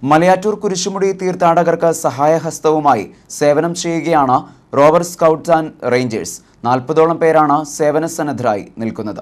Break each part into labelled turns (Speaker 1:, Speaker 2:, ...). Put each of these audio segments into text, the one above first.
Speaker 1: മലയാറ്റൂർ കുരിശുമുടി തീർത്ഥാടകർക്ക് സഹായഹസ്തവുമായി സേവനം ചെയ്യുകയാണ് റോവർ സ്കൗട്ട്സ് ആൻഡ് റേഞ്ചേഴ്സ്. 40ഓളം പേരാണ് സേവനസന്നദ്ധരായി നിൽക്കുന്നത്.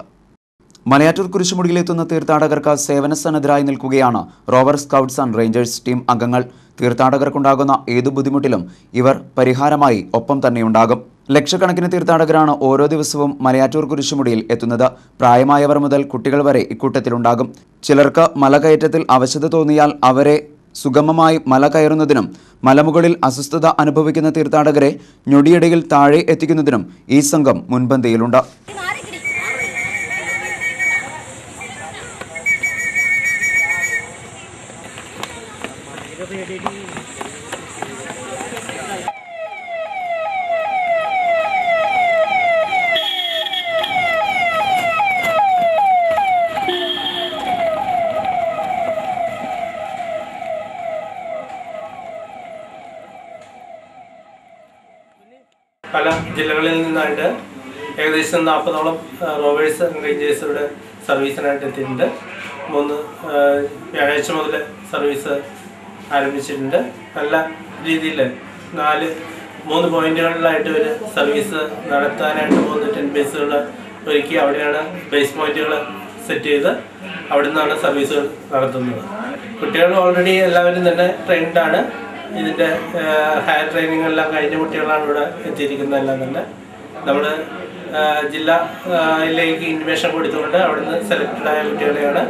Speaker 1: മലയാറ്റൂർ കുരിശുമുടിയിലെത്തുന്ന തീർത്ഥാടകർക്ക് സേവനസന്നദ്ധരായി നിൽക്കുകയാണ് rover scouts and rangers team അംഗങ്ങൾ. തീർത്ഥാടകർക്കുണ്ടാകുന്ന ഏതു ബുദ്ധിമുട്ടിലും ഇവർ പരിഹാരമായി ഒപ്പം തന്നെയുണ്ടാകും. ലക്ഷക്കണക്കിന് തീർത്ഥാടകരാണ് ഓരോ ദിവസവും മലയാറ്റൂർ കുരിശുമുടിയിൽ എത്തുന്നത്. പ്രായമായവർ മുതൽ കുട്ടികൾ വരെ ഇക്കൂട്ടത്തിലുണ്ടാകും. ചിലർക്ക് മലകയറ്റത്തിൽ അവശത തോന്നിയാൽ അവരെ സുഗമമായി മല കയറുന്നതിനും മലമുകളിൽ അസ്വസ്ഥത അനുഭവിക്കുന്ന തീർത്ഥാടകരെ ഞൊടിയിടയിൽ താഴെ എത്തിക്കുന്നതിനും ഈ സംഘം മുൻപന്തിയിലുണ്ട്.
Speaker 2: പല ജില്ലകളിൽ നിന്നായിട്ട് ഏകദേശം 40ഓളം റോവേഴ്സ് ആൻഡ് റേഞ്ചേഴ്സിവിടെ സർവീസിനായിട്ട് എത്തിയിട്ടുണ്ട്. 3 വ്യാഴാഴ്ച മുതൽ സർവീസ് ആരംഭിച്ചിട്ടുണ്ട്. നല്ല രീതിയിൽ 3 പോയിന്റുകളിലായിട്ട് ഒരു സർവീസ് നടത്താനായിട്ട് 3 10 ബേസുകൾ ഒരുക്കി അവിടെയാണ് ബേസ് പോയിന്റുകൾ സെറ്റ് ചെയ്ത് അവിടെ നിന്നാണ് സർവീസുകൾ നടത്തുന്നത്. കുട്ടികൾ ഓൾറെഡി എല്ലാവരും തന്നെ ട്രെയിൻഡാണ്. ഇതിൻ്റെ ഹയർ ട്രെയിനിങ്ങെല്ലാം കഴിഞ്ഞ കുട്ടികളാണ് ഇവിടെ എത്തിയിരിക്കുന്നതെല്ലാം തന്നെ. നമ്മൾ ജില്ലയിലേക്ക് ഇൻഫർമേഷൻ കൊടുത്തുകൊണ്ട് അവിടുന്ന് സെലക്റ്റഡ് ആയ കുട്ടികളെയാണ്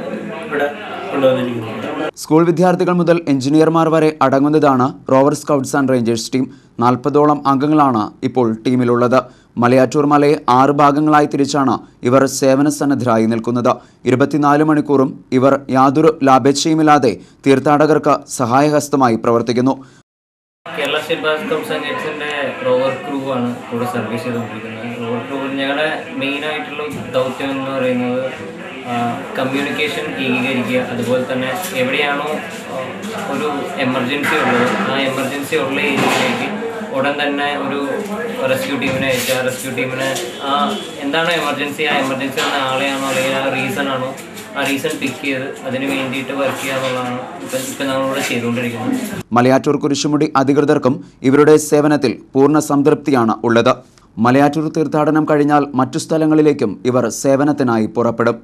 Speaker 2: ഇവിടെ കൊണ്ടുവന്നിരിക്കുന്നത്.
Speaker 1: സ്കൂൾ വിദ്യാർത്ഥികൾ മുതൽ എഞ്ചിനീയർമാർ വരെ അടങ്ങുന്നതാണ് rover scouts and rangers team. 40ഓളം അംഗങ്ങളാണ് ഇപ്പോൾ ടീമിലുള്ളത്. മലയാറ്റൂർ മലയെ 6 ഭാഗങ്ങളായി തിരിച്ചാണ് ഇവർ സേവനസന്നദ്ധരായി നിൽക്കുന്നത്. 24 മണിക്കൂറും ഇവർ യാതൊരു ലാഭേച്ഛയുമില്ലാതെ തീർത്ഥാടകർക്ക് സഹായഹസ്തമായി പ്രവർത്തിക്കുന്നു.
Speaker 3: കേരള സ്റ്റേറ്റ് ബസ് സ്കൗട്ട്സ് ആൻഡ് ഗൈഡ്സിൻ്റെ റോവർ ക്രൂ ആണ് ഇവിടെ സർവീസ് ചെയ്തുകൊണ്ടിരിക്കുന്നത്. റോവർ ക്രൂ ഞങ്ങളുടെ മെയിനായിട്ടുള്ള ദൗത്യം എന്ന് പറയുന്നത് കമ്മ്യൂണിക്കേഷൻ ഏകീകരിക്കുക. അതുപോലെ തന്നെ എവിടെയാണോ ഒരു എമർജൻസി ഉള്ളത് ആ എമർജൻസി ഉള്ള ഏരിയയിലേക്ക് ഉടൻ തന്നെ ഒരു റെസ്ക്യൂ ടീമിനെ അയച്ചാൽ റെസ്ക്യൂ ടീമിനെ എന്താണോ എമർജൻസി ആ എമർജൻസി വന്ന ആളെയാണോ അല്ലെങ്കിൽ ആ റീസൺ ആണോ ആ റീസൺ പിക്ക് ചെയ്ത് അതിന് വേണ്ടിയിട്ട് വർക്ക് ചെയ്യുക എന്നുള്ളതാണ് ഇപ്പം നമ്മളിവിടെ ചെയ്തുകൊണ്ടിരിക്കുന്നത്.
Speaker 1: മലയാറ്റൂർ കുരിശുമുടി അധികൃതർക്കും ഇവരുടെ സേവനത്തിൽ പൂർണ്ണ സംതൃപ്തിയാണ് ഉള്ളത്. മലയാറ്റൂർ തീർത്ഥാടനം കഴിഞ്ഞാൽ മറ്റു സ്ഥലങ്ങളിലേക്കും ഇവർ സേവനത്തിനായി പുറപ്പെടും.